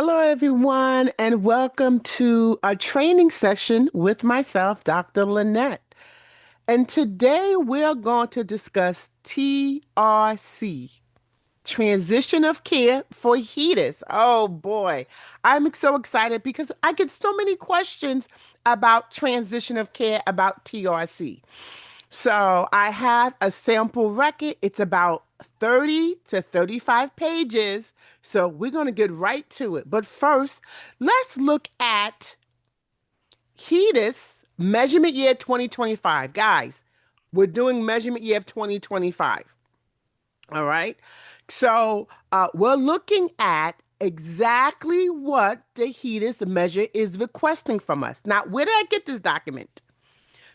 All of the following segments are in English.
Hello, everyone, and welcome to our training session with myself, Dr. Lanette. And today we're going to discuss TRC, Transition of Care for HEDIS. Oh boy, I'm so excited because I get so many questions about transition of care about TRC. So I have a sample record. It's about 30 to 35 pages. So we're going to get right to it. But first, let's look at HEDIS measurement year 2025. Guys, we're doing measurement year of 2025. All right. So we're looking at exactly what the HEDIS measure is requesting from us. Now, where did I get this document?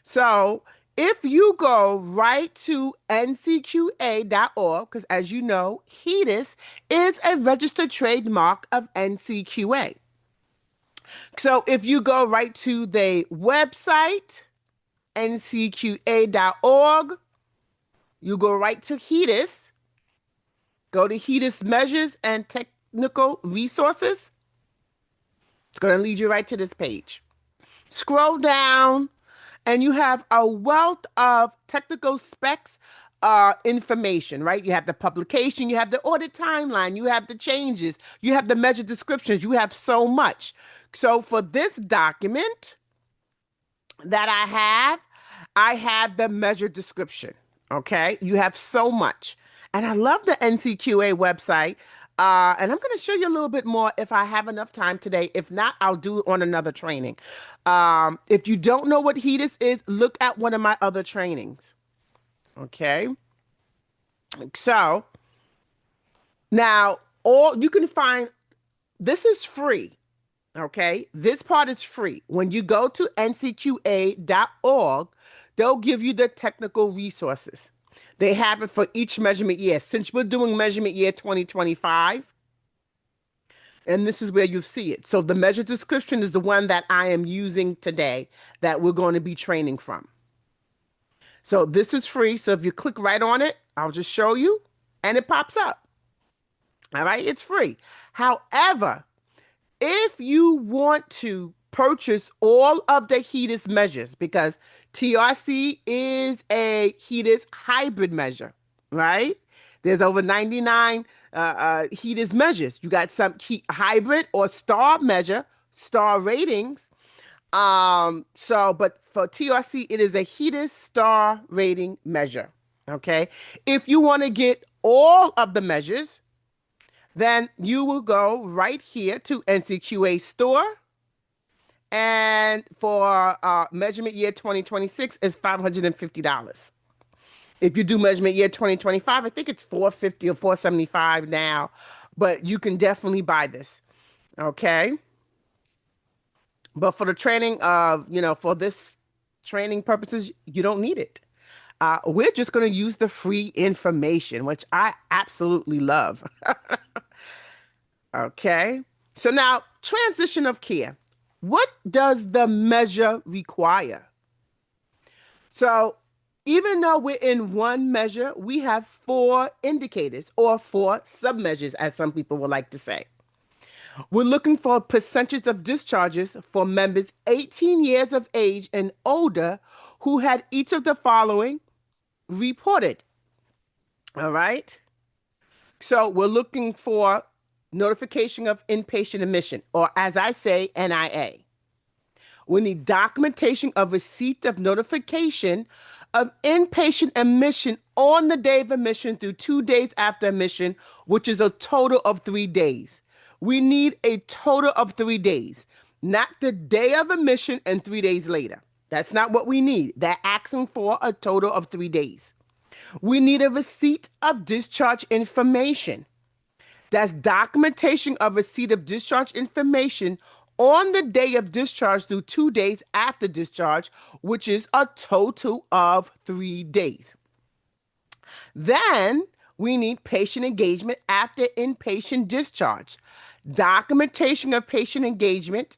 So if you go right to ncqa.org, because as you know, HEDIS is a registered trademark of NCQA. So if you go right to the website, ncqa.org, you go right to HEDIS, go to HEDIS measures and technical resources. It's going to lead you right to this page. Scroll down and you have a wealth of technical specs information, right? You have the publication, you have the audit timeline, you have the changes, you have the measure descriptions, you have so much. So for this document that I have the measure description, okay? You have so much. And I love the NCQA website. And I'm going to show you a little bit more if I have enough time today. If not, I'll do it on another training. If you don't know what HEDIS is, look at one of my other trainings. Okay. So now all you can find, this is free. Okay. This part is free. When you go to ncqa.org, they'll give you the technical resources. They have it for each measurement year. Since we're doing measurement year 2025, and this is where you see it. So the measure description is the one that I am using today that we're going to be training from. So this is free. So if you click right on it, I'll just show you and it pops up. All right, it's free. However, if you want to purchase all of the HEDIS measures, because TRC is a HEDIS hybrid measure, right? There's over 99 HEDIS measures. You got some hybrid or star measure, star ratings. But for TRC, it is a HEDIS star rating measure. Okay. If you want to get all of the measures, then you will go right here to NCQA store. And for measurement year 2026 is $550. If you do measurement year 2025, I think it's $450 or $475 now, but you can definitely buy this. Okay. But for the training of, for this training purposes, you don't need it. We're just going to use the free information, which I absolutely love. Okay. So now, transition of care. What does the measure require? So even though we're in one measure, we have four indicators or four submeasures, as some people would like to say. We're looking for percentage of discharges for members 18 years of age and older who had each of the following reported. All right. So we're looking for notification of inpatient admission, or as I say, NIA. We need documentation of receipt of notification of inpatient admission on the day of admission through 2 days after admission, which is a total of 3 days. We need a total of 3 days, not the day of admission and 3 days later. That's not what we need. They're asking for a total of 3 days. We need a receipt of discharge information. That's documentation of receipt of discharge information on the day of discharge through 2 days after discharge, which is a total of 3 days. Then we need patient engagement after inpatient discharge. Documentation of patient engagement,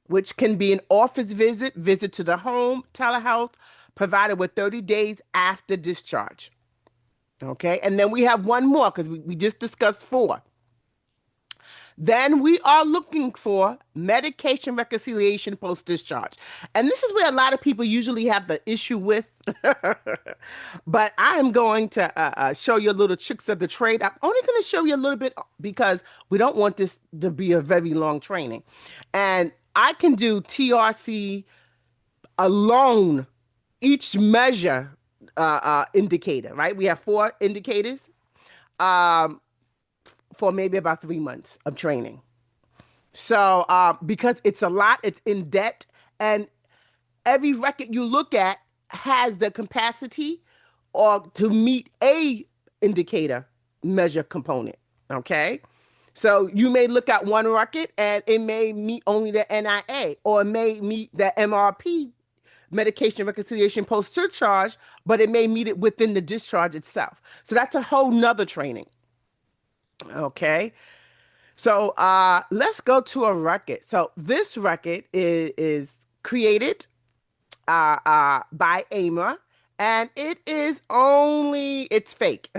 which can be an office visit, visit to the home, telehealth, provided with 30 days after discharge. Okay, and then we have one more because we just discussed four. Then we are looking for medication reconciliation post-discharge. And this is where a lot of people usually have the issue with. But I am going to show you a little tricks of the trade. I'm only going to show you a little bit because we don't want this to be a very long training. And I can do TRC alone, each measure indicator, right? We have 4 indicators um, for maybe about 3 months of training. So, because it's a lot, it's in debt, and every record you look at has the capacity or to meet a indicator measure component. Okay. So you may look at one record and it may meet only the NIA or it may meet the MRP, medication reconciliation post surcharge, but it may meet it within the discharge itself. So that's a whole nother training. Okay. So let's go to a record. So this record is created by AIMRRA, and it's fake.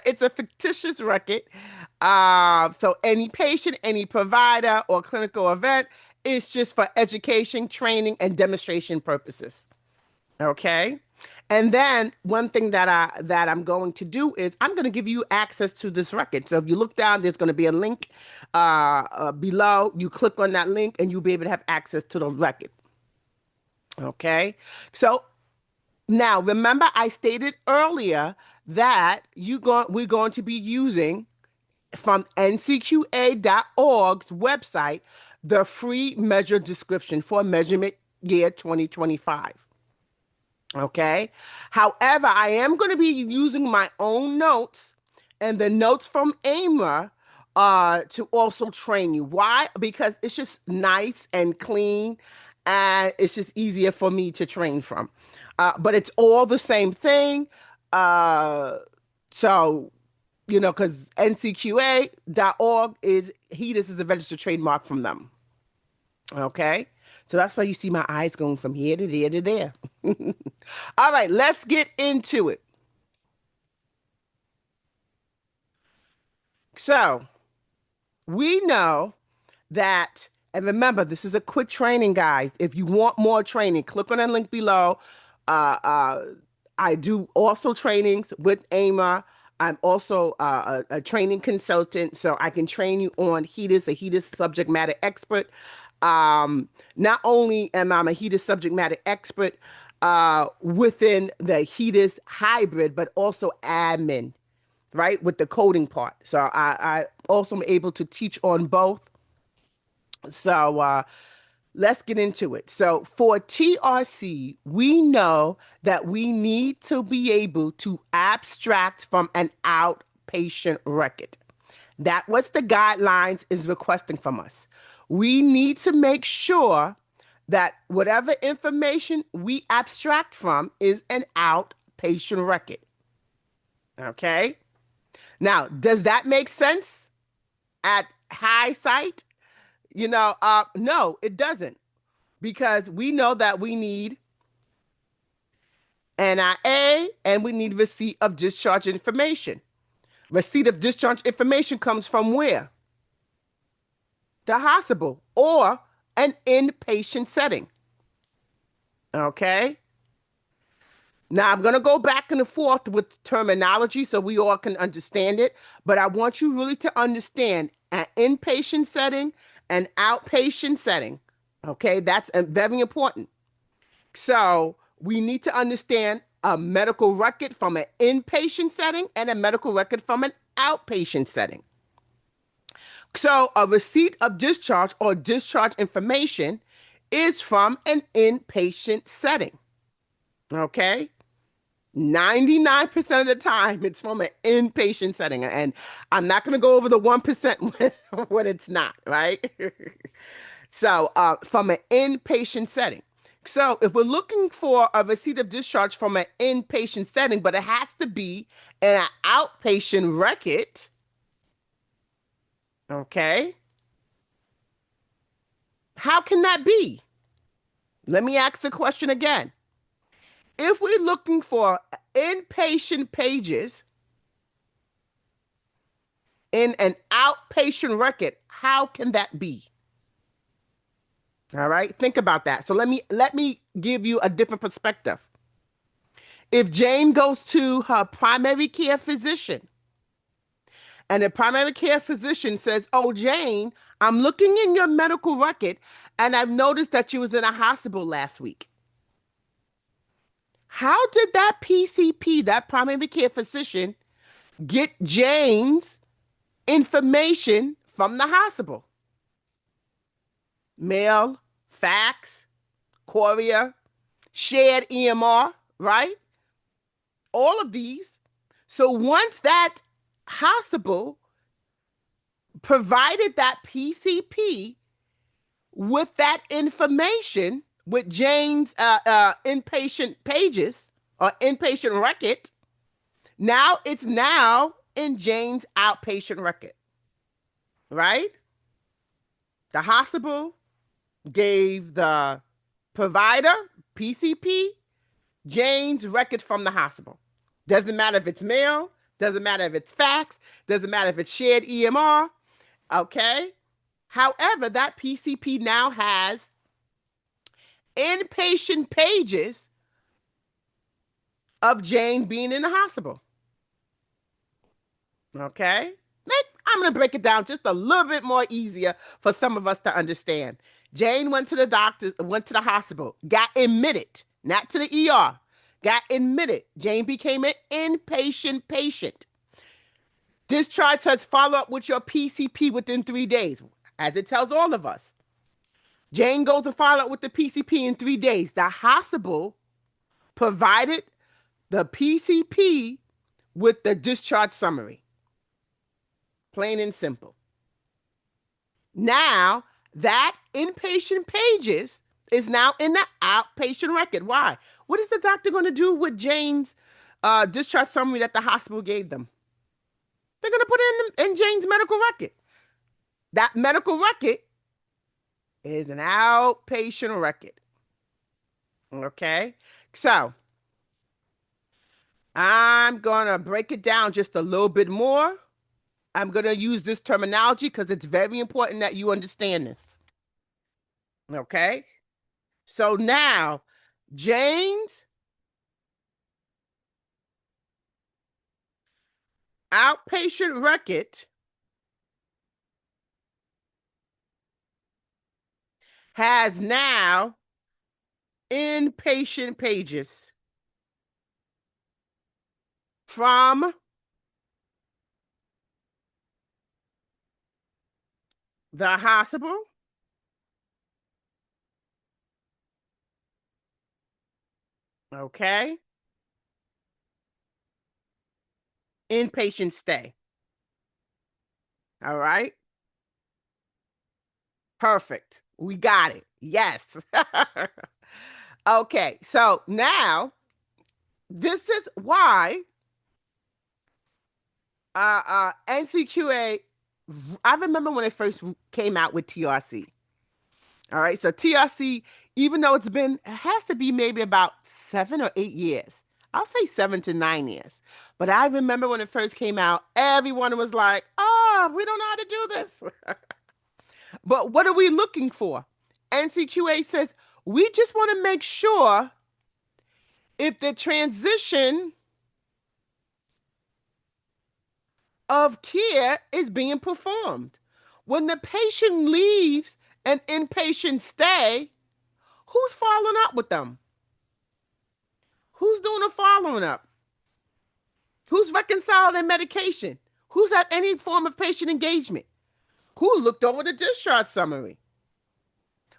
It's a fictitious record. So any patient, any provider, or clinical event is just for education, training, and demonstration purposes. Okay. And then one thing that I'm going to do is I'm going to give you access to this record. So if you look down, there's going to be a link below. You click on that link and you'll be able to have access to the record. Okay. So now remember I stated earlier that we're going to be using from NCQA.org's website the free measure description for measurement year 2025. Okay. However, I am going to be using my own notes and the notes from AIMRRA to also train you. Why? Because it's just nice and clean and it's just easier for me to train from. But it's all the same thing. So, because NCQA.org HEDIS is a registered trademark from them. Okay. So that's why you see my eyes going from here to there to there. All right, let's get into it. So we know that, and remember, this is a quick training, guys. If you want more training, click on the link below. I do also trainings with AIMRRA. I'm also a training consultant, so I can train you on HEDIS, a HEDIS subject matter expert. Not only am I a HEDIS subject matter expert within the HEDIS hybrid, but also admin, right, with the coding part. So I also am able to teach on both. So let's get into it. So for TRC, we know that we need to be able to abstract from an outpatient record. That's what the guidelines is requesting from us. We need to make sure that whatever information we abstract from is an outpatient record. Okay? Now, does that make sense at high sight? No, it doesn't. Because we know that we need NIA and we need receipt of discharge information. Receipt of discharge information comes from where? The hospital or an inpatient setting. Okay? Now, I'm going to go back and forth with terminology so we all can understand it, but I want you really to understand an inpatient setting, an outpatient setting. Okay? That's very important. So we need to understand a medical record from an inpatient setting and a medical record from an outpatient setting. So a receipt of discharge or discharge information is from an inpatient setting. Okay? 99% of the time, it's from an inpatient setting. And I'm not going to go over the 1% when it's not, right? So from an inpatient setting. So if we're looking for a receipt of discharge from an inpatient setting, but it has to be an outpatient record, okay, how can that be? Let me ask the question again. If we're looking for inpatient pages in an outpatient record, How can that be? All right, think about that. So let me give you a different perspective. If Jane goes to her primary care physician and the primary care physician says, "Oh, Jane, I'm looking in your medical record and I've noticed that you was in a hospital last week." How did that PCP, that primary care physician, get Jane's information from the hospital? Mail, fax, courier, shared EMR, right? All of these. So once that hospital provided that PCP with that information, with Jane's inpatient pages or inpatient record, now it's now in Jane's outpatient record, right? The hospital gave the provider, PCP, Jane's record from the hospital. Doesn't matter if it's mail, doesn't matter if it's fax, doesn't matter if it's shared EMR, okay? However, that PCP now has inpatient pages of Jane being in the hospital. Okay? I'm going to break it down just a little bit more easier for some of us to understand. Jane went to the doctor, went to the hospital, got admitted, not to the ER, got admitted. Jane became an inpatient patient. Discharge says follow up with your PCP within 3 days, as it tells all of us. Jane goes to follow up with the PCP in 3 days. The hospital provided the PCP with the discharge summary. Plain and simple. Now, that inpatient pages is now in the outpatient record. Why? What is the doctor going to do with Jane's discharge summary that the hospital gave them? They're going to put it in Jane's medical record. That medical record is an outpatient record. Okay? So, I'm going to break it down just a little bit more. I'm going to use this terminology because it's very important that you understand this. Okay? So now, Jane's outpatient record has now inpatient pages from the hospital, okay, inpatient stay. All right. Perfect. We got it. Yes. Okay. So now this is why NCQA, I remember when it first came out with TRC. All right. So TRC, even though it has to be maybe about 7 or 8 years. I'll say 7 to 9 years. But I remember when it first came out, everyone was like, "Oh, we don't know how to do this." But what are we looking for? NCQA says we just want to make sure if the transition of care is being performed. When the patient leaves an inpatient stay, who's following up with them? Who's doing the following up? Who's reconciling their medication? Who's had any form of patient engagement? Who looked over the discharge summary?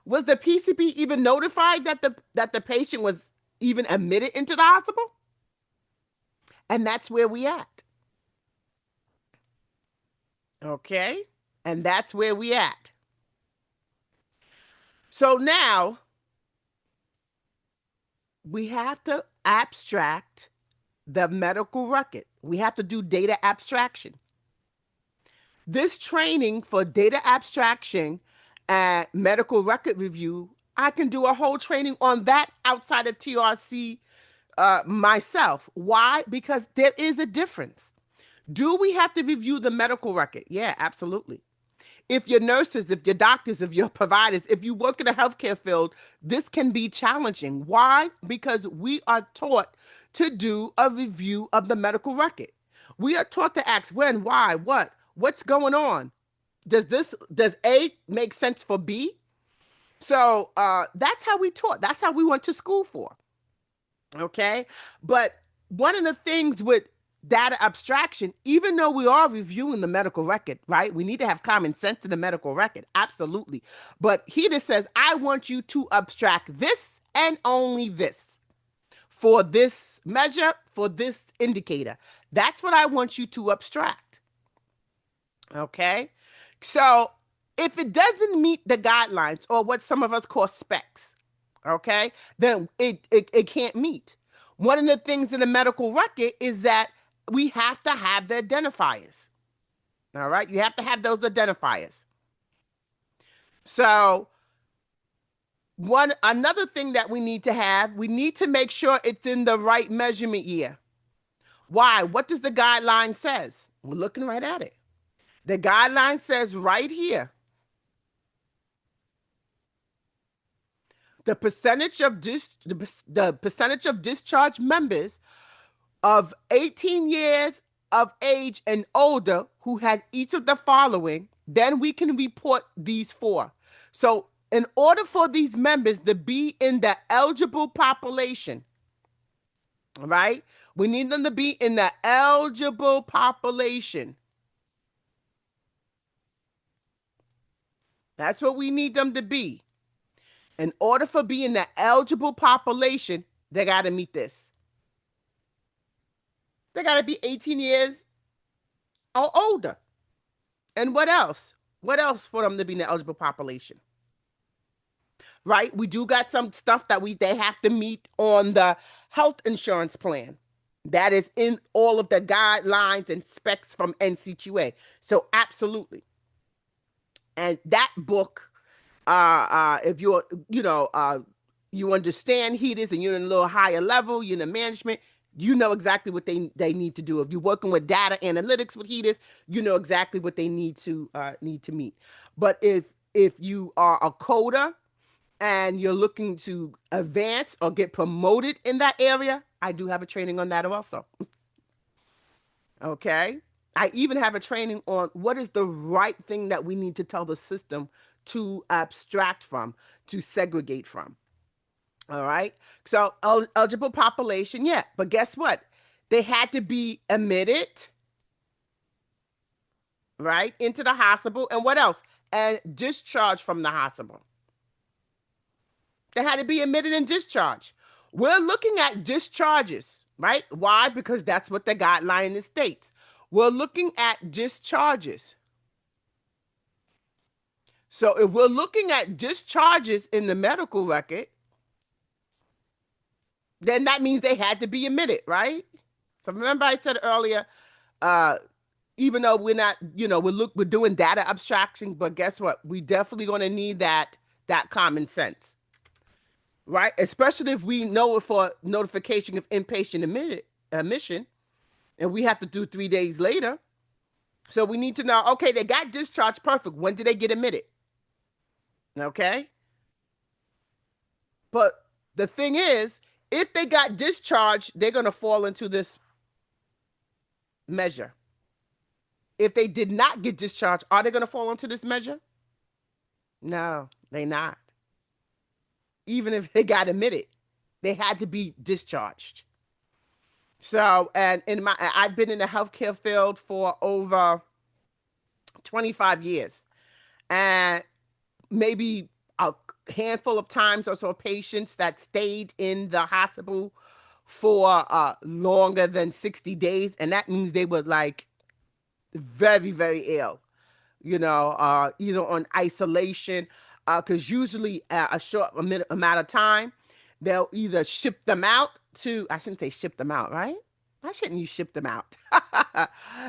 Was the PCP even notified that the patient was even admitted into the hospital? And that's where we at. Okay? And that's where we at. So now we have to abstract the medical record. We have to do data abstraction. This training for data abstraction and medical record review, I can do a whole training on that outside of TRC myself. Why? Because there is a difference. Do we have to review the medical record? Yeah, absolutely. if you're nurses, if you're doctors, if you're providers, if you work in the healthcare field, this can be challenging. Why? Because we are taught to do a review of the medical record. We are taught to ask when, why, what's going on? Does A make sense for B? So that's how we taught. That's how we went to school for. Okay. But one of the things with data abstraction, even though we are reviewing the medical record, right? We need to have common sense in the medical record. Absolutely. But he just says, I want you to abstract this and only this for this measure, for this indicator. That's what I want you to abstract. Okay. So if it doesn't meet the guidelines or what some of us call specs, okay, then it can't meet. One of the things in the medical record is that we have to have the identifiers. All right, you have to have those identifiers. So another thing that we need to make sure it's in the right measurement year. Why? What does the guideline says? We're looking right at it. The guideline says right here, the percentage of discharged members of 18 years of age and older who had each of the following, then we can report these four. So in order for these members to be in the eligible population, right, we need them to be in the eligible population. That's what we need them to be. In order for being the eligible population, they got to meet this. They got to be 18 years or older. And what else? What else for them to be in the eligible population? Right? We do got some stuff that they have to meet on the health insurance plan. That is in all of the guidelines and specs from NCQA. So absolutely. And that book, if you're, you understand HEDIS and you're in a little higher level, you're in the management, you know exactly what they need to do. If you're working with data analytics with HEDIS, you know exactly what they need to meet. But if you are a coder and you're looking to advance or get promoted in that area, I do have a training on that also. Okay. I even have a training on what is the right thing that we need to tell the system to abstract from, to segregate from. All right. So eligible population, yeah. But guess what? They had to be admitted, right, into the hospital. And what else? And discharged from the hospital. They had to be admitted and discharged. We're looking at discharges, right? Why? Because that's what the guideline states. We're looking at discharges. So if we're looking at discharges in the medical record, then that means they had to be admitted, right? So remember I said earlier, even though we're not, we're doing data abstraction, but guess what? We definitely going to need that common sense, right? Especially if we know it for notification of inpatient admission, and we have to do 3 days later. So we need to know, okay, they got discharged, perfect. When did they get admitted? Okay. But the thing is, if they got discharged, they're going to fall into this measure. If they did not get discharged, are they going to fall into this measure? No, they're not. Even if they got admitted, they had to be discharged. So, and I've been in the healthcare field for over 25 years, and maybe a handful of times or so patients that stayed in the hospital for longer than 60 days. And that means they were like very, very ill, either on isolation, because usually a short amount of time, they'll either ship them out to, I shouldn't say ship them out, right? Why shouldn't you ship them out?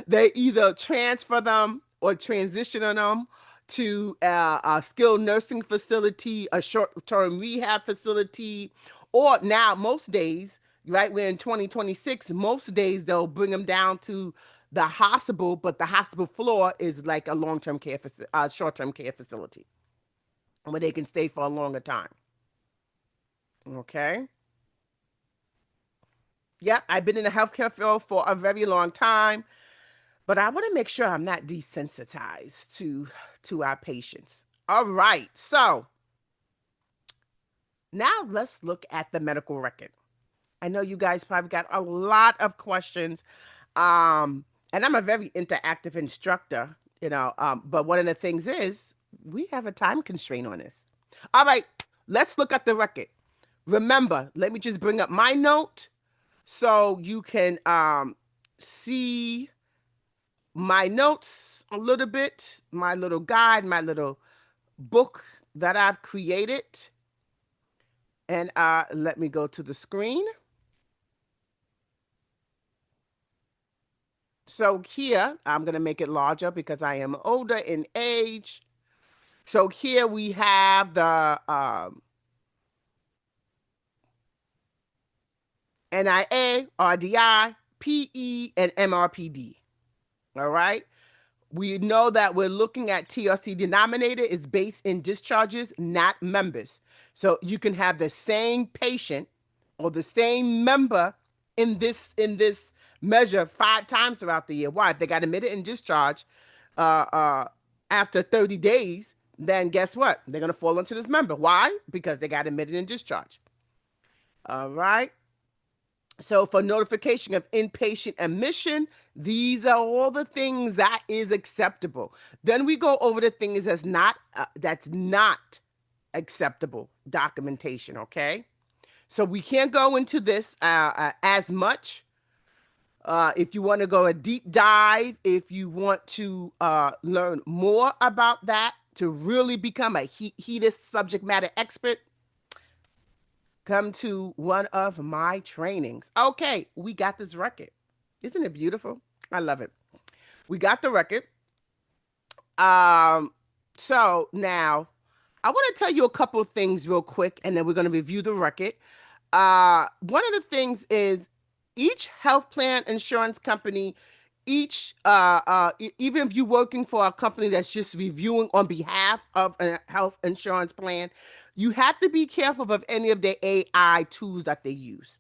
They either transfer them or transition them to a skilled nursing facility, a short-term rehab facility, or now most days, right, we're in 2026, most days they'll bring them down to the hospital, but the hospital floor is like a long-term care, short-term care facility where they can stay for a longer time. Okay. Yep, I've been in the healthcare field for a very long time, but I want to make sure I'm not desensitized to our patients. All right. So now let's look at the medical record. I know you guys probably got a lot of questions. And I'm a very interactive instructor, but one of the things is we have a time constraint on this. All right, let's look at the record. Remember, let me just bring up my note so you can see my notes a little bit, my little guide, my little book that I've created. And let me go to the screen. So here, I'm going to make it larger because I am older in age. So here we have the NIA, RDI, PE, and MRPD. All right. We know that we're looking at TRC denominator is based in discharges, not members. So you can have the same patient or the same member in this measure 5 times throughout the year. Why? If they got admitted and discharged after 30 days, then guess what? They're going to fall into this member. Why? Because they got admitted and discharged. All right. So for notification of inpatient admission, these are all the things that is acceptable. Then we go over the things that's not acceptable documentation. Okay. So we can't go into this as much. If you want to go a deep dive, if you want to learn more about that to really become a HEDIS subject matter expert, come to one of my trainings. Okay, we got this record. Isn't it beautiful? I love it. We got the record. So now I want to tell you a couple of things real quick, and then we're going to review the record. One of the things is each health plan insurance company, even if you're working for a company that's just reviewing on behalf of a health insurance plan, you have to be careful of any of the AI tools that they use.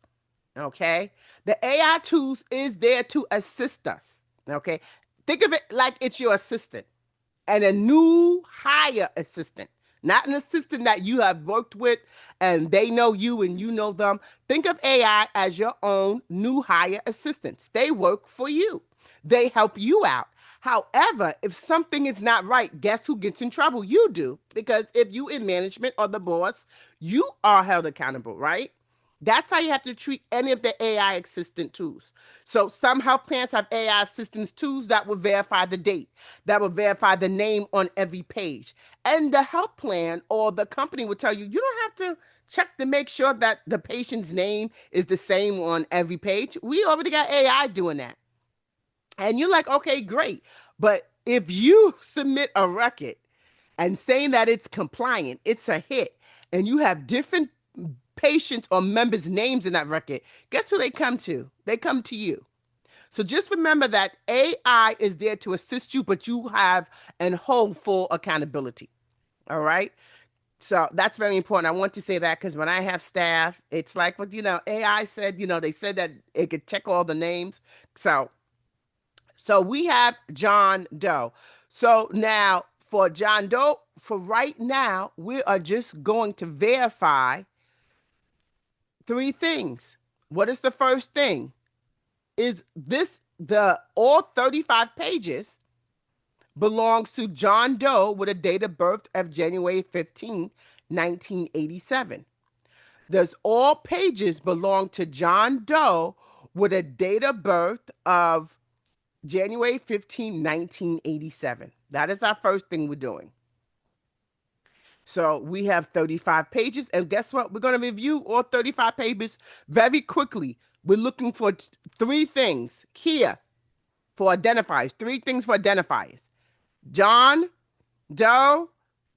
Okay. The AI tools is there to assist us. Okay. Think of it like it's your assistant and a new hire assistant, not an assistant that you have worked with and they know you and you know them. Think of AI as your own new hire assistants. They work for you. They help you out. However, if something is not right, guess who gets in trouble? You do. Because if you in management or the boss, you are held accountable, right? That's how you have to treat any of the AI assistant tools. So some health plans have AI assistance tools that will verify the date, that will verify the name on every page. And the health plan or the company will tell you, you don't have to check to make sure that the patient's name is the same on every page. We already got AI doing that. And you're like, okay, great. But if you submit a record and saying that it's compliant, it's a hit, and you have different patients or members' names in that record, guess who they come to? They come to you. So just remember that AI is there to assist you, but you have and hold full accountability. All right. So that's very important. I want to say that because when I have staff, it's like, what AI said, they said that it could check all the names. So we have John Doe. So now for John Doe, for right now, we are just going to verify 3 things. What is the first thing? Is all 35 pages belongs to John Doe with a date of birth of January 15, 1987. Does all pages belong to John Doe with a date of birth of January 15, 1987? That is our first thing we're doing. So we have 35 pages, and guess what? We're going to review all 35 pages very quickly. We're looking for 3 things here for identifiers. 3 things for identifiers. John Doe,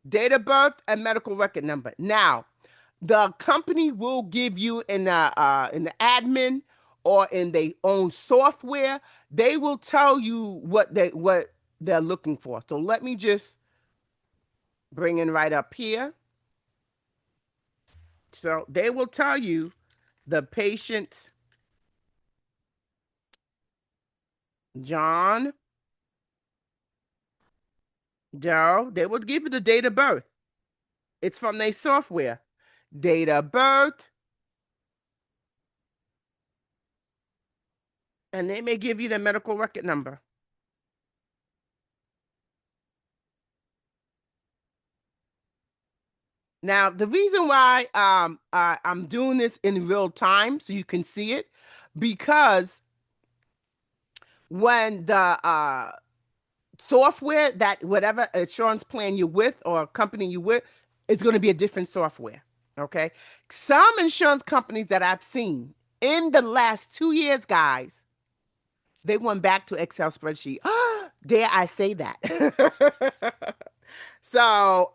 date of birth, and medical record number. Now, the company will give you in the admin or in their own software, they will tell you what they're looking for. So let me just bring it right up here. So they will tell you the patient John Doe. They will give you the date of birth. It's from their software. Date of birth. And they may give you the medical record number. Now, the reason why I'm doing this in real time so you can see it, because when the software that whatever insurance plan you're with or company you're with is going to be a different software. Okay. Some insurance companies that I've seen in the last 2 years, guys, they went back to Excel spreadsheet. Dare I say that? So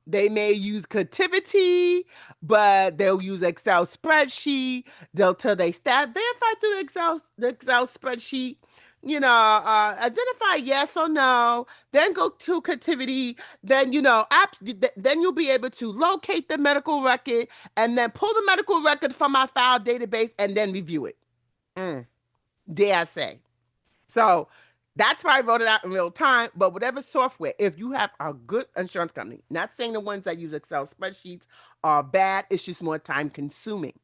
they may use Creativity, but they'll use Excel spreadsheet. They'll tell their staff verify through the Excel spreadsheet. Identify yes or no. Then go to Creativity. Then then you'll be able to locate the medical record and then pull the medical record from my file database and then review it. Dare I say? So that's why I wrote it out in real time. But whatever software, if you have a good insurance company, not saying the ones that use Excel spreadsheets are bad, it's just more time consuming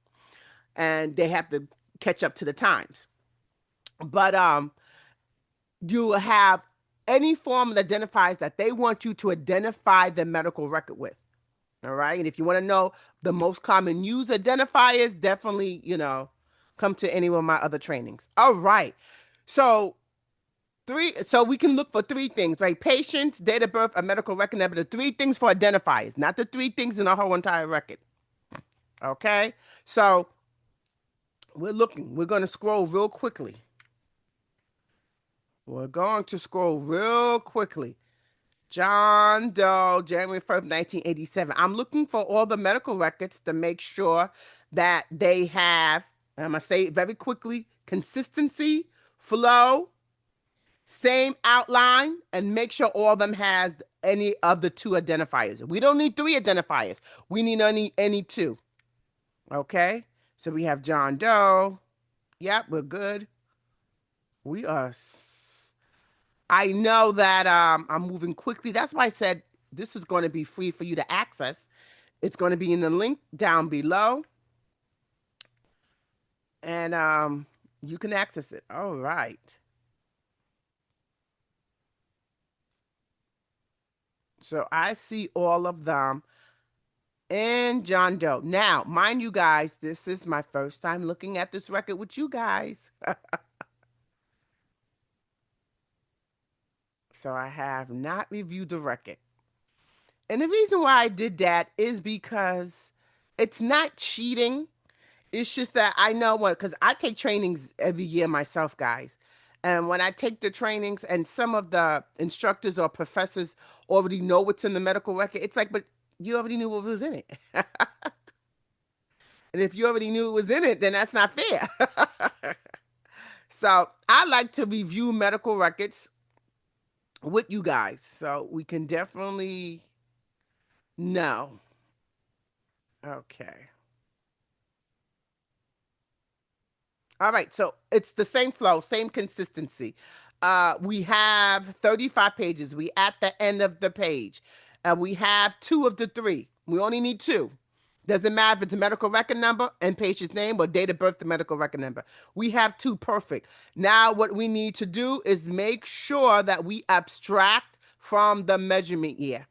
and they have to catch up to the times. But you have any form that identifies that they want you to identify the medical record with. All right. And if you want to know the most common used identifiers, definitely, come to any of my other trainings. All right. So we can look for three things, right? Patients, date of birth, a medical record number, the three things for identifiers, not the three things in the whole entire record. Okay? So we're going to scroll real quickly. John Doe, January 1st, 1987. I'm looking for all the medical records to make sure that they have, I'm going to say it very quickly, consistency, flow, same outline, and make sure all of them has any of the two identifiers. We don't need three identifiers. We need any two. Okay? So we have John Doe. Yep, we're good. We are. I know that I'm moving quickly. That's why I said this is going to be free for you to access. It's going to be in the link down below. And you can access it. All right. So I see all of them and John Doe. Now, mind you guys, this is my first time looking at this record with you guys. So I have not reviewed the record. And the reason why I did that is because it's not cheating. It's just that I know because I take trainings every year myself, guys. And when I take the trainings and some of the instructors or professors already know what's in the medical record, it's like, but you already knew what was in it. And if you already knew it was in it, then that's not fair. So I like to review medical records with you guys so we can definitely know. Okay. All right, so it's the same flow, same consistency. We have 35 pages. We at the end of the page. We have two of the three. We only need two. Doesn't matter if it's a medical record number and patient's name or date of birth, the medical record number. We have two, perfect. Now what we need to do is make sure that we abstract from the measurement year,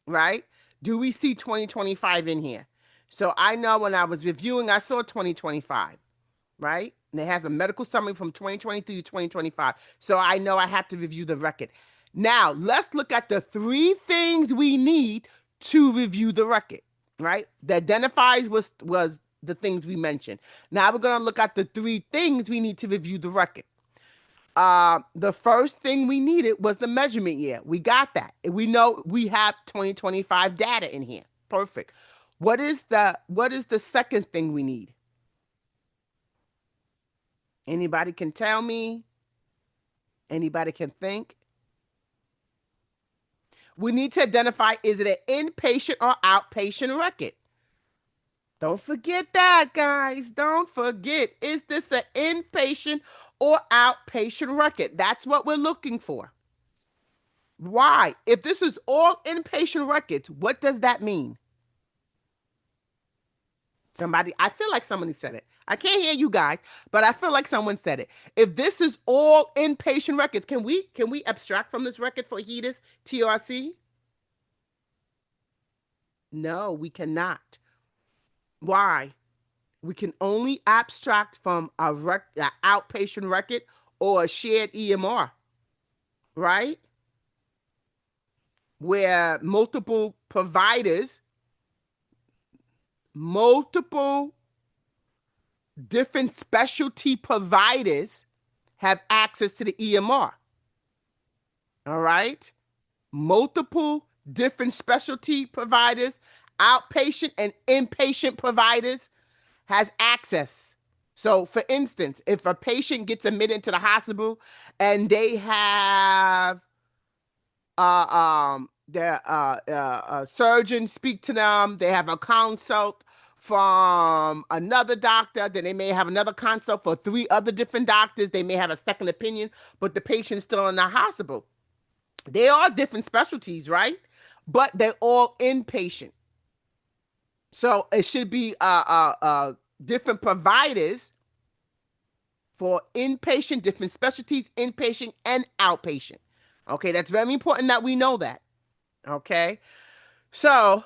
right? Do we see 2025 in here? So I know when I was reviewing, I saw 2025. Right? And it has a medical summary from 2023 to 2025. So I know I have to review the record. Now, let's look at the three things we need to review the record, right? The identifies was the things we mentioned. Now we're going to look at the three things we need to review the record. The first thing we needed was the measurement year. We got that. We know we have 2025 data in here. Perfect. What is the second thing we need? Anybody can tell me? Anybody can think? We need to identify, is it an inpatient or outpatient record? Don't forget that, guys. Don't forget. Is this an inpatient or outpatient record? That's what we're looking for. Why? If this is all inpatient records, what does that mean? Somebody, I feel like somebody said it. I can't hear you guys, but I feel like someone said it. If this is all inpatient records, can we abstract from this record for HEDIS TRC? No, we cannot. Why? We can only abstract from a outpatient record or a shared EMR, right? Where multiple different specialty providers have access to the EMR. All right? Multiple different specialty providers, outpatient and inpatient providers has access. So, for instance, if a patient gets admitted into the hospital and they have their surgeon speak to them, they have a consult from another doctor, then they may have another consult for 3 other different doctors, they may have a second opinion, but the patient's still in the hospital. They are different specialties, right? But they're all inpatient. So it should be different providers for inpatient, different specialties, inpatient and outpatient. Okay, that's very important that we know that. Okay, so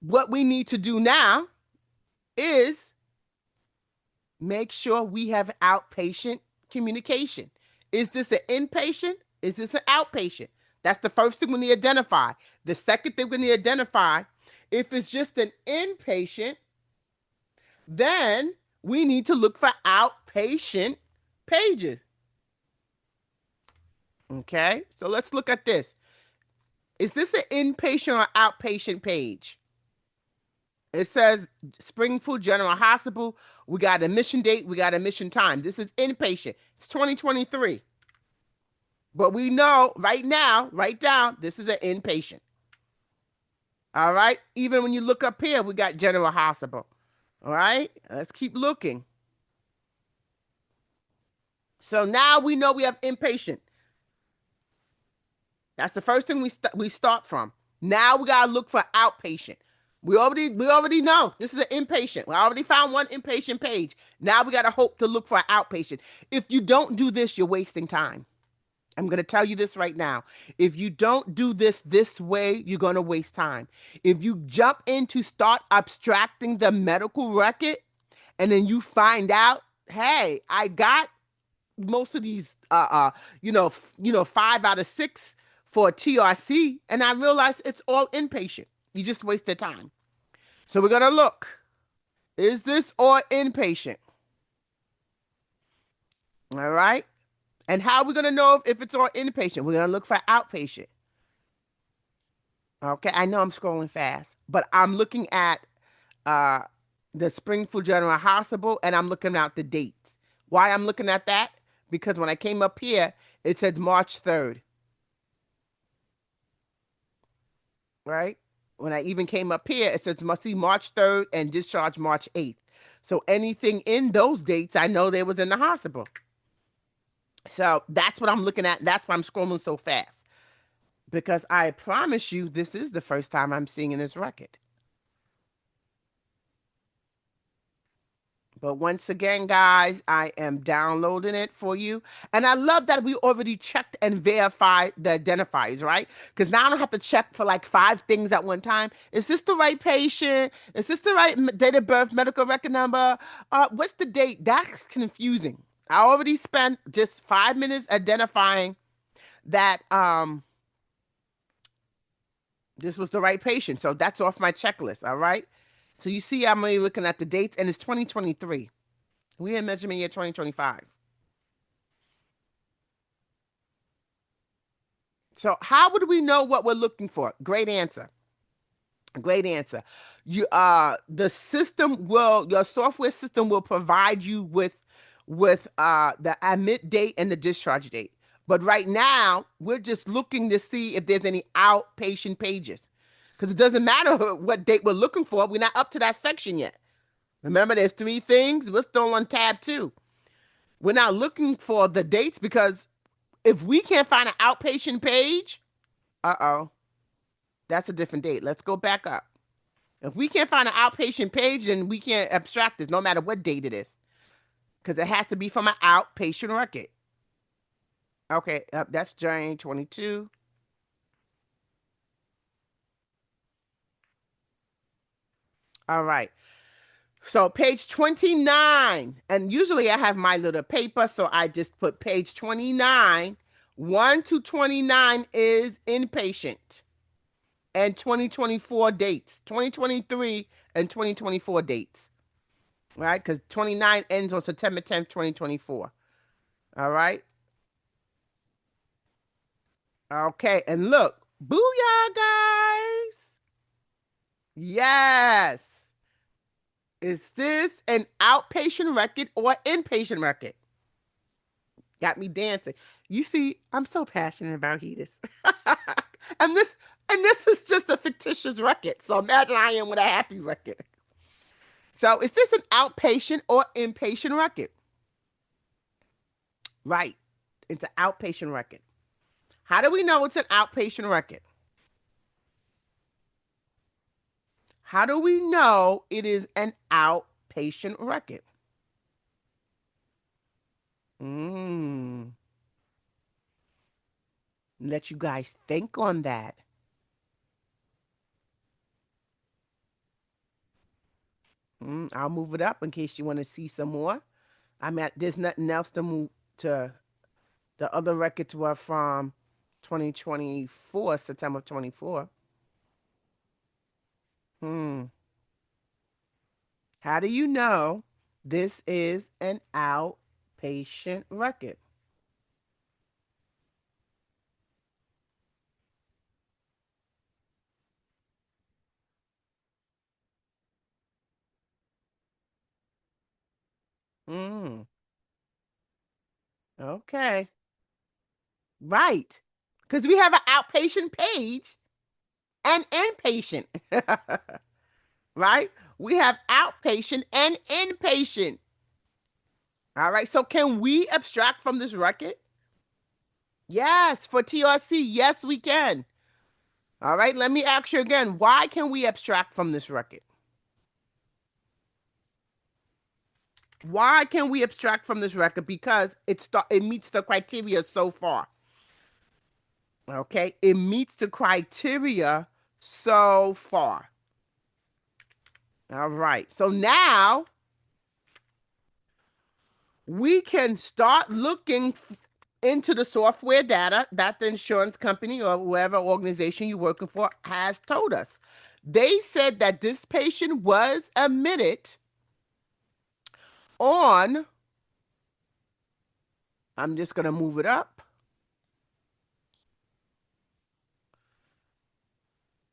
what we need to do now is make sure we have outpatient communication. Is this an inpatient? Is this an outpatient? That's the first thing we need to identify. The second thing we need to identify, if it's just an inpatient, then we need to look for outpatient pages. Okay, so let's look at this. Is this an inpatient or outpatient page? It says Springfield General Hospital. We got admission date. We got admission time. This is inpatient. It's 2023. But we know right now, write down, this is an inpatient. All right. Even when you look up here, we got General Hospital. All right. Let's keep looking. So now we know we have inpatient. That's the first thing we start from. Now we gotta look for outpatient. We already know this is an inpatient. We already found one inpatient page. Now we gotta hope to look for an outpatient. If you don't do this, you're wasting time. I'm gonna tell you this right now. If you don't do this way, you're gonna waste time. If you jump in to start abstracting the medical record, and then you find out, hey, I got most of these 5 out of 6 for TRC, and I realized it's all inpatient. You just wasted time. So we're gonna look. Is this all inpatient? All right. And how are we gonna know if it's all inpatient? We're gonna look for outpatient. Okay, I know I'm scrolling fast, but I'm looking at the Springfield General Hospital, and I'm looking at the dates. Why I'm looking at that? Because when I came up here, it said March 3rd. Right? When I even came up here, it says must see March 3rd and discharge March 8th. So anything in those dates, I know they was in the hospital. So that's what I'm looking at. That's why I'm scrolling so fast. Because I promise you, this is the first time I'm seeing in this record. But once again, guys, I am downloading it for you. And I love that we already checked and verified the identifiers, right? Because now I don't have to check for like 5 things at one time. Is this the right patient? Is this the right date of birth, medical record number? What's the date? That's confusing. I already spent just 5 minutes identifying that this was the right patient. So that's off my checklist, all right? So you see I'm only looking at the dates, and it's 2023. We're in measurement year 2025. So how would we know what we're looking for? Great answer. Great answer. Your software system will provide you with with the admit date and the discharge date. But right now, we're just looking to see if there's any outpatient pages. Because it doesn't matter what date we're looking for. We're not up to that section yet. Remember, there's 3 things. We're still on tab 2. We're not looking for the dates because if we can't find an outpatient page, uh-oh, that's a different date. Let's go back up. If we can't find an outpatient page, then we can't abstract this no matter what date it is because it has to be from an outpatient record. Okay, that's January 22. All right. So page 29, and usually I have my little paper, so I just put page 29. 1 to 29 is inpatient, and 2024 dates, 2023 and 2024 dates, right? Because 29 ends on September 10th, 2024. All right. Okay, and look, booyah, guys. Yes. Is this an outpatient record or inpatient record? Got me dancing. You see, I'm so passionate about HEDIS. and this and this is just a fictitious record. So imagine I am with a happy record. So is this an outpatient or inpatient record? Right. It's an outpatient record. How do we know it's an outpatient record? How do we know it is an outpatient record? Let you guys think on that. I'll move it up in case you want to see some more. There's nothing else to move to. The other records were from 2024, September 24. How do you know this is an outpatient record? Hmm. Okay. Right. Because we have an outpatient page and inpatient. Right? We have outpatient and inpatient. All right. So can we abstract from this record? Yes, for TRC. Yes, we can. All right. Let me ask you again. Why can we abstract from this record? Why can we abstract from this record? Because it meets the criteria so far. Okay. It meets the criteria so far. All right. So now we can start looking into the software data that the insurance company or whoever organization you're working for has told us. They said that this patient was admitted on, I'm just going to move it up.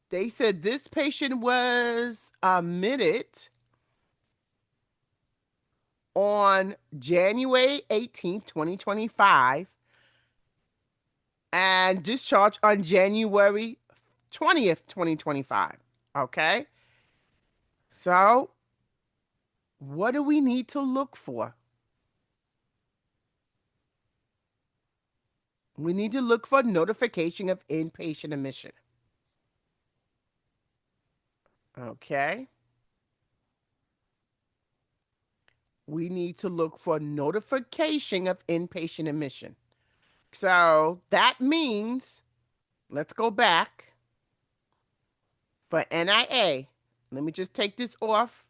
They said this patient was admitted on January 18th, 2025, and discharged on January 20th, 2025. Okay? So, what do we need to look for? We need to look for notification of inpatient admission. Okay? We need to look for notification of inpatient admission. So that means, let's go back for NIA. Let me just take this off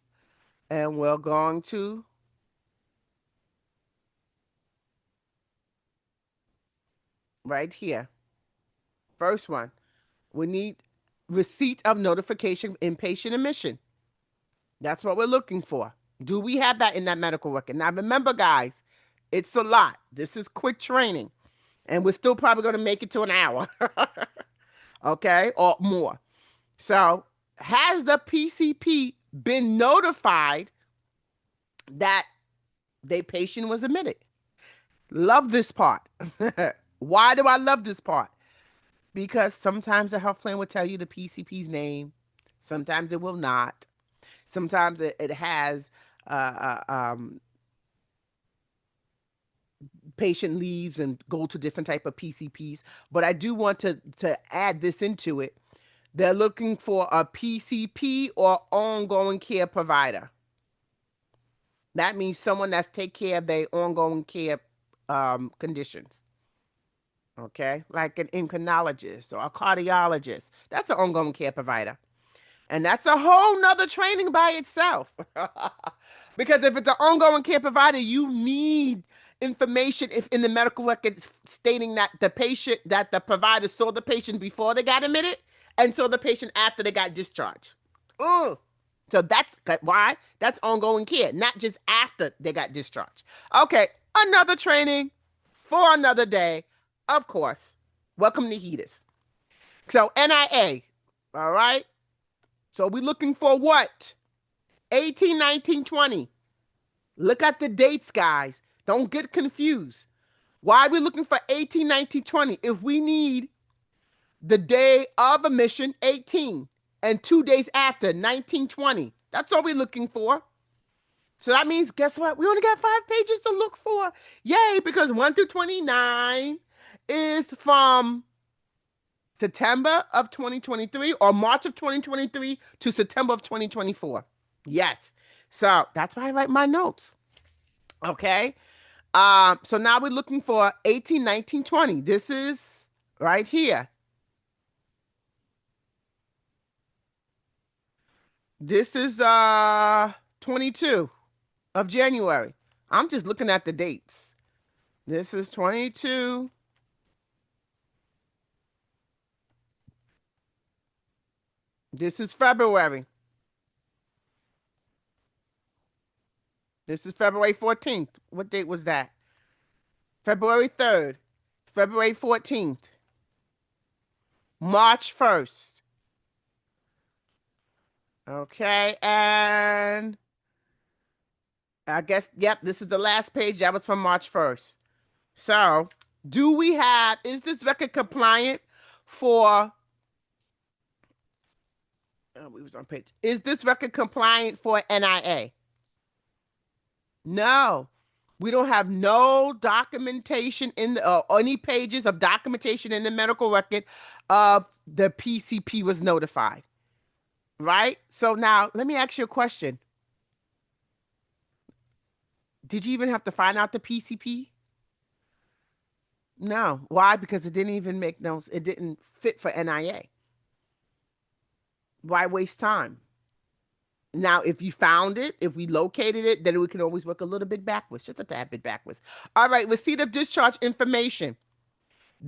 and we're going to right here. First one, we need receipt of notification of inpatient admission. That's what we're looking for. Do we have that in that medical record? Now remember, guys, it's a lot. This is quick training. And we're still probably going to make it to an hour. Okay? Or more. So, has the PCP been notified that Their patient was admitted. Love this part. Why do I love this part? Because sometimes the health plan will tell you the PCP's name. Sometimes it will not. Sometimes it has patient leaves and go to different type of PCPs. But I do want to add this into it. They're looking for a PCP or ongoing care provider. That means someone that's take care of their ongoing care conditions. Okay, like an endocrinologist or a cardiologist. That's an ongoing care provider. And that's a whole nother training by itself. Because if it's an ongoing care provider, you need information if in the medical record stating that the provider saw the patient before they got admitted and saw the patient after they got discharged. Ooh. So that's why that's ongoing care, not just after they got discharged. Okay, another training for another day, of course. Welcome to HEDIS. So NIA, all right? So we're looking for what? 18, 19, 20. Look at the dates, guys. Don't get confused. Why are we looking for 18, 19, 20? If we need the day of admission, 18, and 2 days after, 19, 20. That's all we're looking for. So that means, guess what? We only got 5 pages to look for. Yay, because 1 through 29 is from September of 2023 or March of 2023 to September of 2024. Yes. So that's why I write my notes. Okay. So now we're looking for 18, 19, 20. This is right here. This is 22 of January. I'm just looking at the dates. This is 22. This is February. This is February 14th. What date was that? February 3rd. February 14th. March 1st. Okay, and I guess, yep, this is the last page. That was from March 1st. So, is this record compliant for, we was on page, is this record compliant for NIA? No. We don't have no documentation in the, any pages of documentation in the medical record of the PCP was notified. Right? So now, let me ask you a question. Did you even have to find out the PCP? No. Why? Because it didn't even make no, it didn't fit for NIA. Why waste time? Now, if you found it, if we located it, then we can always work a little bit backwards, just a tad bit backwards. All right, receipt of discharge information.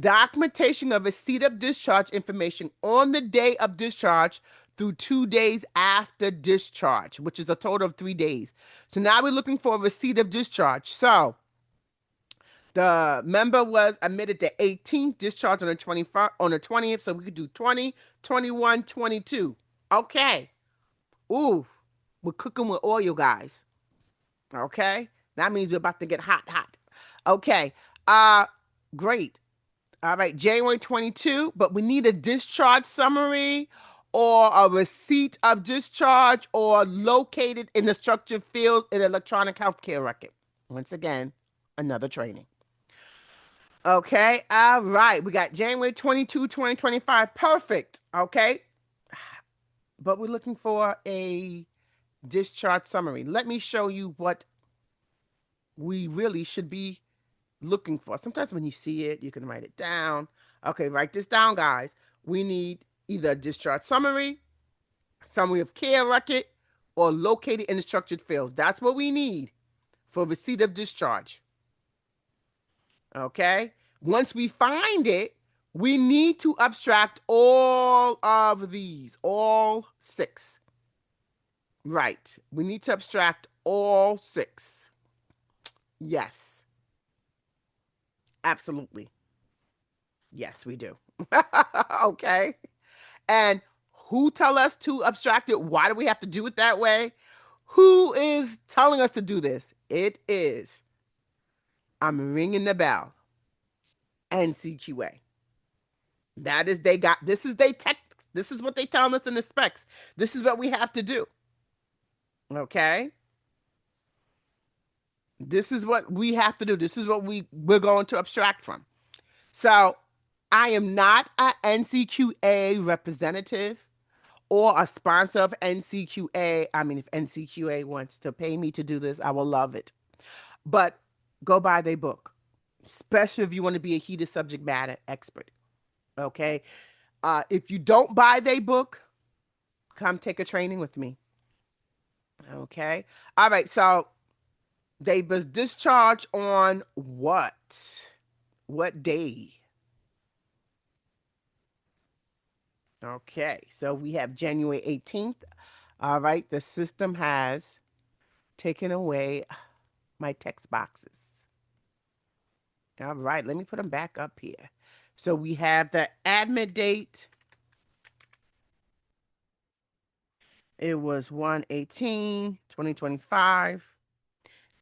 Documentation of receipt of discharge information on the day of discharge through 2 days after discharge, which is a total of 3 days. So now we're looking for a receipt of discharge. So the member was admitted the 18th, discharged on the 21st, on the 20th, so we could do 20, 21, 22. Okay. Ooh, we're cooking with oil, guys. Okay? That means we're about to get hot. Okay. Great. All right, January 22, but we need a discharge summary or a receipt of discharge or located in the structured field in electronic healthcare record. Once again, another training. Okay, all right. We got January 22, 2025. Perfect. Okay. But we're looking for a discharge summary. Let me show you what we really should be looking for. Sometimes when you see it, you can write it down. Okay, write this down, guys. We need either a discharge summary of care record, or located in the structured fields. That's what we need for receipt of discharge. Okay? Once we find it, we need to abstract all of these, all 6. Right. We need to abstract all 6. Yes. Absolutely. Yes, we do. Okay. And who tell us to abstract it? Why do we have to do it that way? Who is telling us to do this? It is. I'm ringing the bell. NCQA. That is, they got, this is they tech, this is what they telling us in the specs. This is what we have to do. Okay? This is what we have to do. This is what we're going to abstract from. So I am not a NCQA representative or a sponsor of NCQA. I mean, if NCQA wants to pay me to do this, I will love it. But go buy their book, especially if you want to be a heated subject matter expert. Okay. If you don't buy their book, come take a training with me. Okay. All right. So they was discharged on what? What day? Okay. So we have January 18th. All right. The system has taken away my text boxes. All right. Let me put them back up here. So we have the admit date. It was 1/18/2025.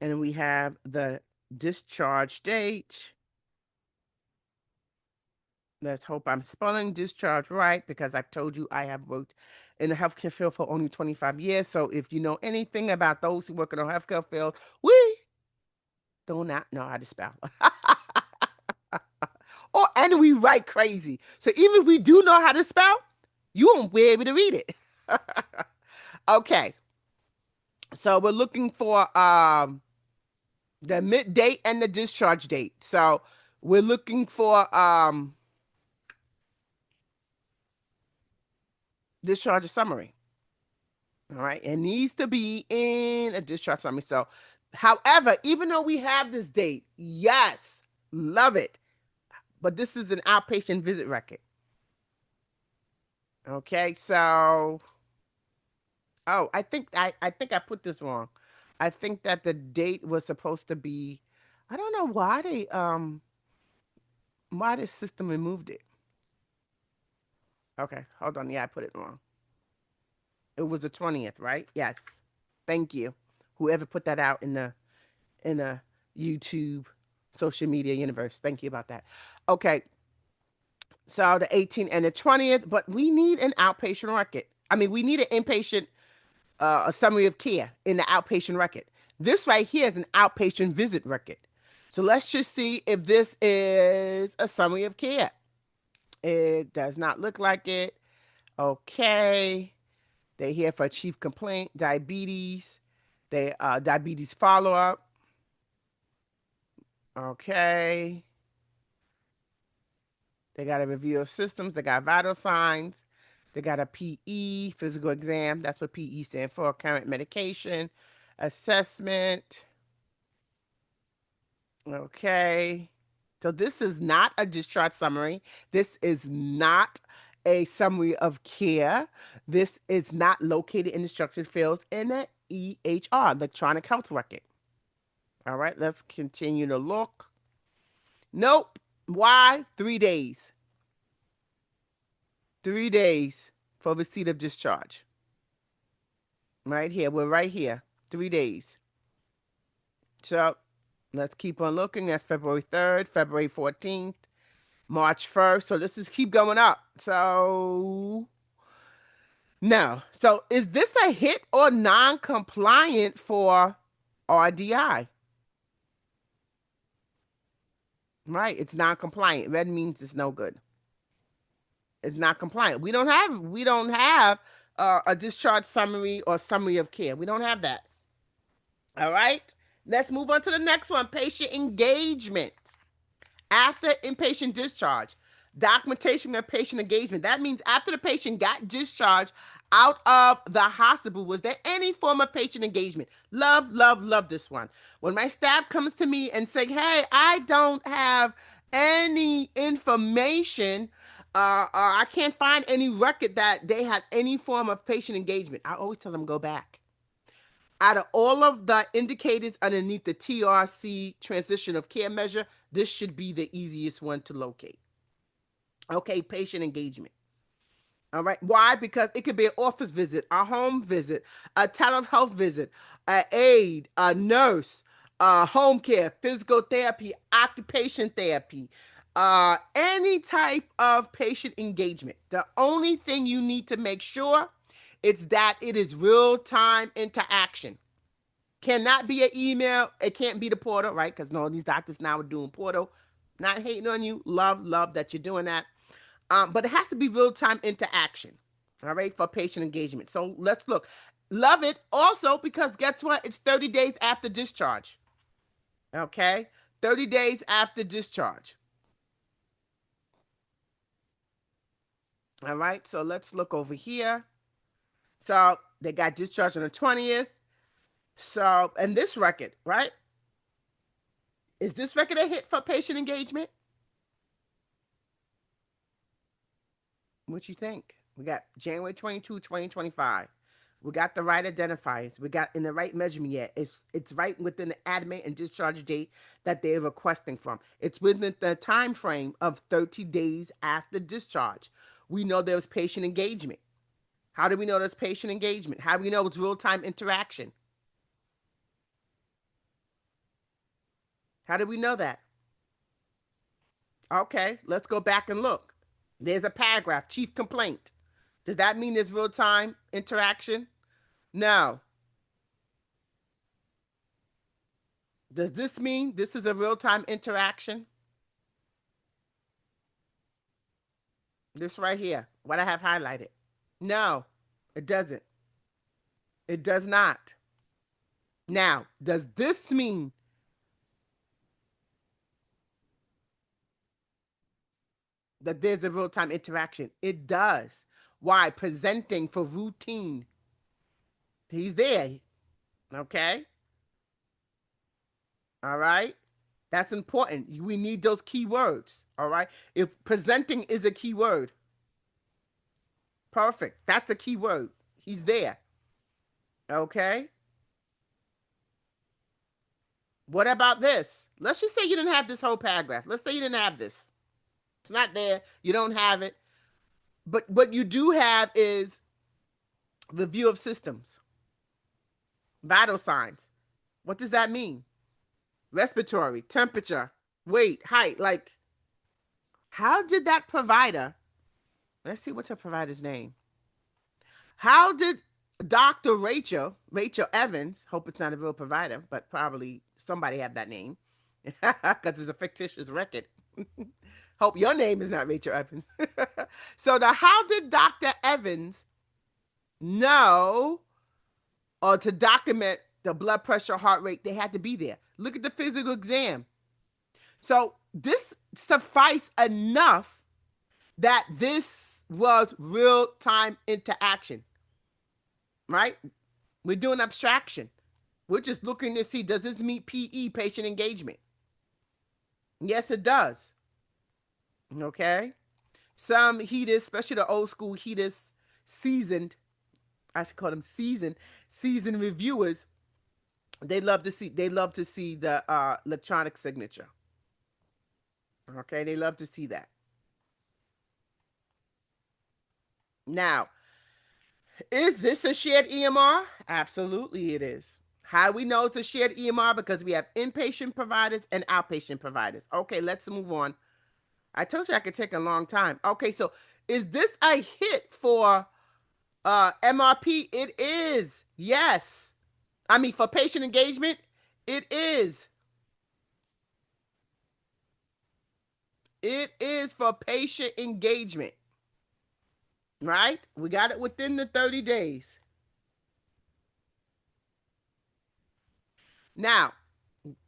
And we have the discharge date. Let's hope I'm spelling discharge right, because I've told you I have worked in the healthcare field for only 25 years. So if you know anything about those who work in the healthcare field, we do not know how to spell. And we write crazy. So even if we do know how to spell, you won't be able to read it. Okay. So we're looking for the mid date and the discharge date. So we're looking for discharge summary. All right. It needs to be in a discharge summary. So, however, even though we have this date, yes, love it. But this is an outpatient visit record. Okay. So, oh, I think I put this wrong. I think that the date was supposed to be, I don't know why this system removed it. Okay, hold on. Yeah, I put it wrong. It was the 20th, right? Yes. Thank you. Whoever put that out in the YouTube social media universe. Thank you about that. Okay. So the 18th and the 20th, but we need an outpatient record. I mean, we need an inpatient a summary of care in the outpatient record. This right here is an outpatient visit record. So let's just see if this is a summary of care. It does not look like it. Okay. They're here for chief complaint, diabetes. They diabetes follow-up. Okay. They got a review of systems. They got vital signs. They got a PE, physical exam. That's what PE stands for, current medication, assessment. Okay. So this is not a discharge summary. This is not a summary of care. This is not located in the structured fields in the EHR, electronic health record. All right, let's continue to look. Nope. Why? 3 days. 3 days for receipt of discharge. Right here. We're right here. 3 days. So let's keep on looking. That's February 3rd, February 14th, March 1st. So this is keep going up. So now, so is this a hit or non-compliant for RDI? Right, it's non-compliant. Red means it's no good. It's not compliant. We don't have a discharge summary or summary of care. We don't have that. All right. Let's move on to the next one. Patient engagement. After inpatient discharge, documentation of patient engagement. That means after the patient got discharged out of the hospital, was there any form of patient engagement? Love, love, love this one. When my staff comes to me and say, hey, I don't have any information, I can't find any record that they had any form of patient engagement, I always tell them go back. Out of all of the indicators underneath the TRC transition of care measure, this should be the easiest one to locate. Okay, patient engagement. All right. Why? Because it could be an office visit, a home visit, a telehealth visit, an aide, a nurse, home care, physical therapy, occupation therapy, any type of patient engagement. The only thing you need to make sure is that it is real-time interaction. Cannot be an email. It can't be the portal, right? Because no, these doctors now are doing portal. Not hating on you. Love that you're doing that. But it has to be real-time interaction, all right, for patient engagement. So let's look. Love it also because guess what? It's 30 days after discharge. Okay? 30 days after discharge. All right, so let's look over here. So they got discharged on the 20th. So, and this record, right? Is this record a hit for patient engagement? What you think? We got January 22, 2025. We got the right identifiers. We got in the right measurement yet. It's right within the admit and discharge date that they're requesting from. It's within the time frame of 30 days after discharge. We know there was patient engagement. How do we know there's patient engagement? How do we know it's real-time interaction? How do we know that? Okay, let's go back and look. There's a paragraph, chief complaint. Does that mean there's real-time interaction? No. Does this mean this is a real-time interaction? This right here, what I have highlighted. No, it doesn't. It does not. Now, does this mean that there's a real-time interaction? It does. Why? Presenting for routine. He's there. Okay? All right? That's important. We need those keywords. All right? If presenting is a keyword, perfect. That's a keyword. He's there. Okay? What about this? Let's just say you didn't have this whole paragraph. Let's say you didn't have this. It's not there. You don't have it. But what you do have is review of systems, vital signs. What does that mean? Respiratory, temperature, weight, height. Like, how did that provider, let's see what's her provider's name. How did Dr. Rachel Evans, hope it's not a real provider, but probably somebody have that name because it's a fictitious record. Hope your name is not Rachel Evans. So how did Dr. Evans know or to document the blood pressure, heart rate? They had to be there. Look at the physical exam. So this suffice enough that this was real-time interaction, right? We're doing abstraction. We're just looking to see, does this meet PE, patient engagement? Yes, it does. Okay. Some HEDIS, especially the old school HEDIS seasoned, I should call them seasoned reviewers, they love to see the electronic signature. Okay, they love to see that. Now, is this a shared EMR? Absolutely it is. How do we know it's a shared EMR? Because we have inpatient providers and outpatient providers. Okay, let's move on. I told you I could take a long time. Okay, so is this a hit for MRP? It is. Yes. I mean, for patient engagement, it is. It is for patient engagement. Right? We got it within the 30 days. Now,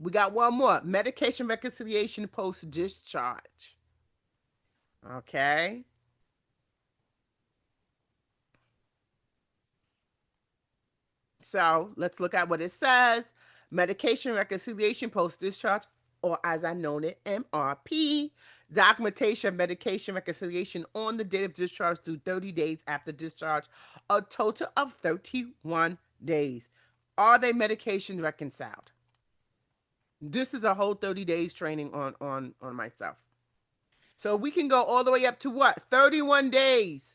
we got one more. Medication reconciliation post-discharge. Okay. So let's look at what it says. Medication reconciliation post-discharge, or as I know it, MRP. Documentation of medication reconciliation on the date of discharge through 30 days after discharge. A total of 31 days. Are they medication reconciled? This is a whole 30 days training on myself. So we can go all the way up to what? 31 days.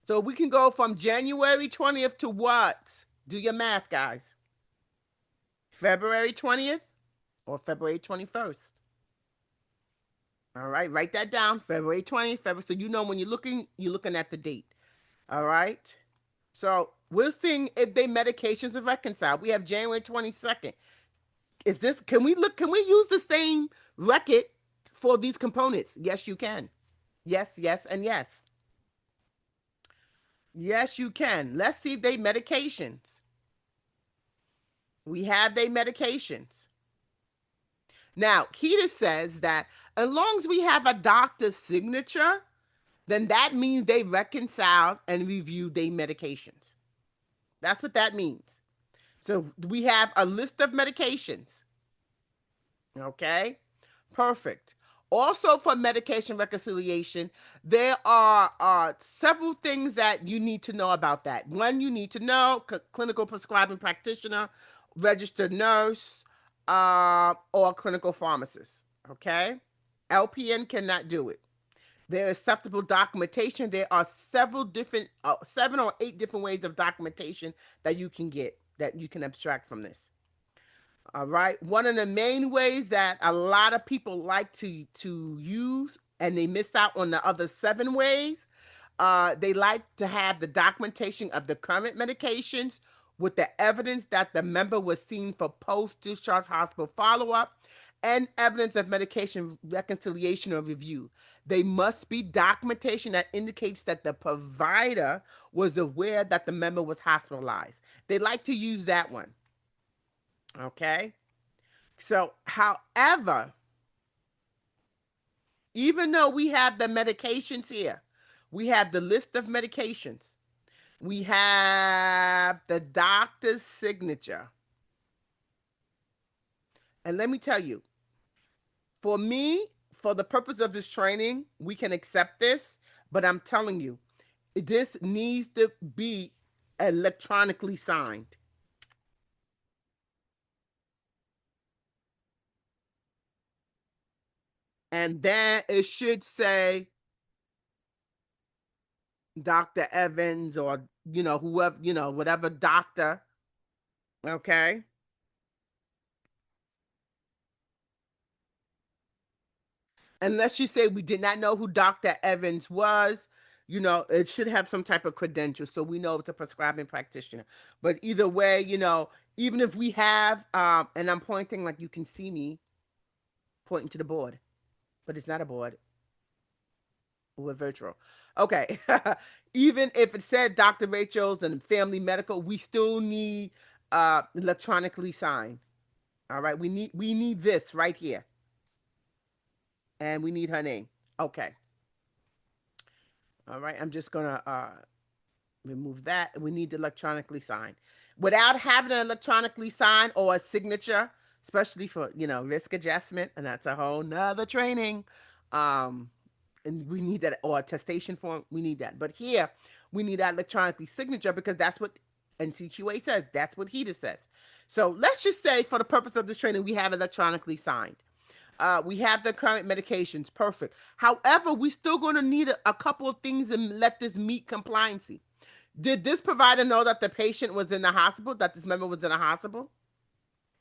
So we can go from January 20th to what? Do your math, guys. February 20th or February 21st. All right, write that down. February 20th, February. So you know when you're looking at the date. All right. So we're seeing if they medications are reconciled. We have January 22nd. Is this, can we use the same record for these components? Yes, you can. Yes, yes, and yes. Yes, you can. Let's see if they medications. We have they medications. Now, HEDIS says that as long as we have a doctor's signature, then that means they reconciled and reviewed their medications. That's what that means. So we have a list of medications. Okay, perfect. Also, for medication reconciliation, there are several things that you need to know about that. One, you need to know clinical prescribing practitioner, registered nurse, or clinical pharmacist. Okay, LPN cannot do it. There is acceptable documentation. There are several different, 7 or 8 different ways of documentation that you can get, that you can abstract from this. All right. One of the main ways that a lot of people like to use, and they miss out on the other 7 ways, they like to have the documentation of the current medications with the evidence that the member was seen for post-discharge hospital follow-up and evidence of medication reconciliation or review. They must be documentation that indicates that the provider was aware that the member was hospitalized. They like to use that one. Okay. So, however, even though we have the medications here, we have the list of medications, we have the doctor's signature. And let me tell you, for me, for the purpose of this training, we can accept this, but I'm telling you, this needs to be electronically signed. And then it should say Dr. Evans, or, whoever, whatever doctor. Okay. Unless you say we did not know who Dr. Evans was, it should have some type of credential so we know it's a prescribing practitioner. But either way, even if we have, and I'm pointing, like you can see me pointing to the board, but it's not a board. We're virtual. Okay. Even if it said Dr. Rachel's and Family Medical, we still need electronically signed. All right. We need this right here. And we need her name. Okay. All right. I'm just gonna remove that. We need to electronically sign. Without having an electronically signed or a signature, especially for risk adjustment, and that's a whole nother training. Um, and we need that, or attestation form. We need that. But here, we need that electronically signature because that's what NCQA says. That's what HEDIS says. So let's just say, for the purpose of this training, we have electronically signed. We have the current medications. Perfect. However, we're still going to need a couple of things and let this meet compliancy. Did this provider know that the patient was in the hospital, that this member was in the hospital?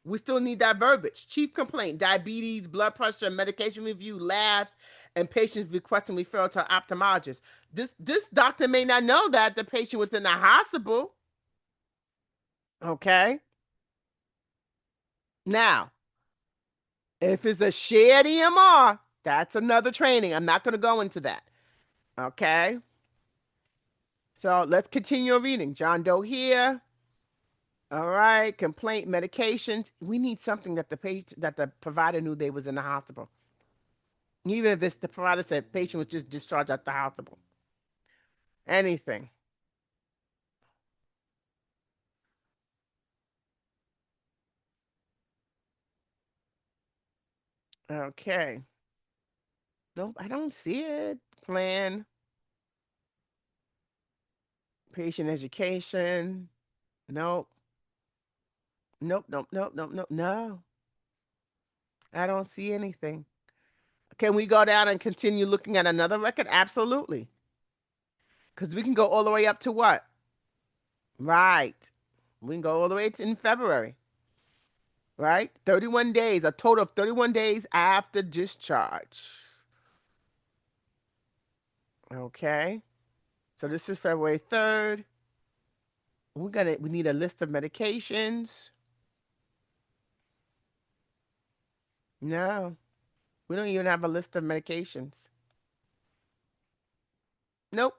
We still need that verbiage. Chief complaint: diabetes, blood pressure, medication review, labs, and patients requesting referral to an ophthalmologist. This doctor may not know that the patient was in the hospital. Okay. Now, if it's a shared EMR, that's another training. I'm not going to go into that. Okay. So let's continue reading. John Doe here. All right. Complaint, medications. We need something that the provider knew they was in the hospital. Even if the provider said patient was just discharged at the hospital. Anything. Okay. Nope, I don't see it. Plan, patient education. Nope. Nope, nope, nope, nope, nope, no. I don't see anything. Can we go down and continue looking at another record? Absolutely. Because we can go all the way up to what? Right. We can go all the way to in February. right? 31 days, a total of 31 days after discharge. Okay. So this is February 3rd. We need a list of medications. No, we don't even have a list of medications. Nope.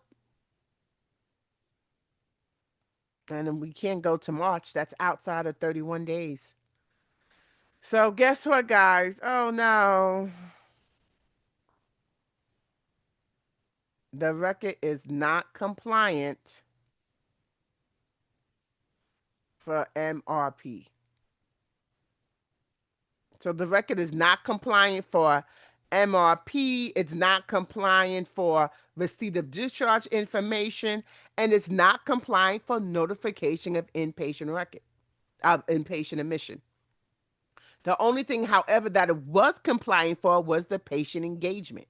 And then we can't go to March. That's outside of 31 days. So guess what, guys? Oh no. The record is not compliant for MRP. So the record is not compliant for MRP. It's not compliant for receipt of discharge information, and it's not compliant for notification of inpatient record, of inpatient admission. The only thing, however, that it was compliant for was the patient engagement.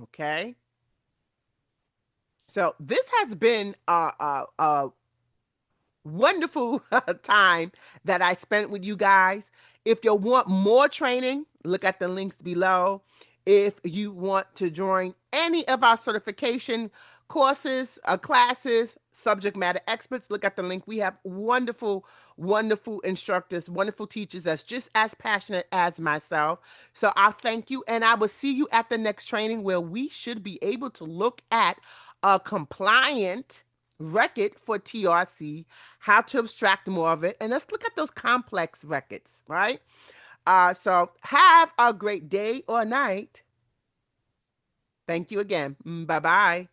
Okay. So this has been a wonderful time that I spent with you guys. If you want more training, look at the links below. If you want to join any of our certification courses, classes, subject matter experts, look at the link. We have wonderful, wonderful instructors, wonderful teachers that's just as passionate as myself. So I thank you, and I will see you at the next training where we should be able to look at a compliant record for TRC, how to abstract more of it, and let's look at those complex records, right? So have a great day or night. Thank you again. Bye bye.